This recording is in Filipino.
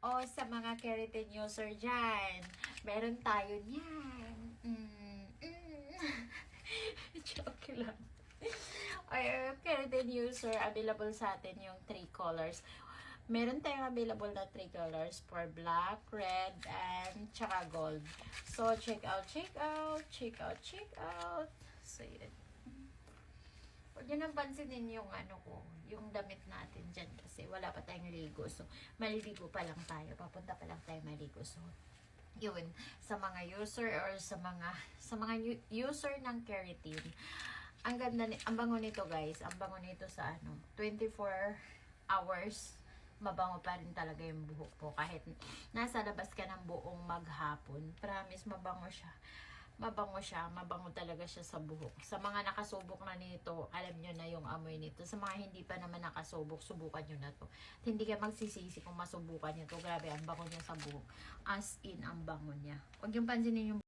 O sa mga keratin user dyan, meron tayo niyan. Joke lang. Ay, keratin user, available sa atin yung 3 colors. Meron tayong available na 3 colors for black, red, and tsaka gold. So, check out, check out, check out, check out. So, yun. Huwag nyo nang pansinin yung ano ko, yung damit natin dyan kasi wala pa tayong ligo. So, maliligo pa lang tayo. Papunta pa lang tayo maligo. So, yun, sa mga user or sa mga user ng keratin, ang ganda, ang bango nito guys, ang bango nito sa 24 hours, mabango pa rin talaga yung buhok po. Kahit nasa labas ka ng buong maghapon, promise mabango siya. Mabango talaga siya sa buhok. Sa mga nakasubok na nito, alam nyo na yung amoy nito. Sa mga hindi pa naman nakasubok, subukan nyo na to. At hindi kayo magsisisi kung masubukan nyo to. Grabe, ang bango niya sa buhok. As in, ang bango niya. Huwag yung pansinin yung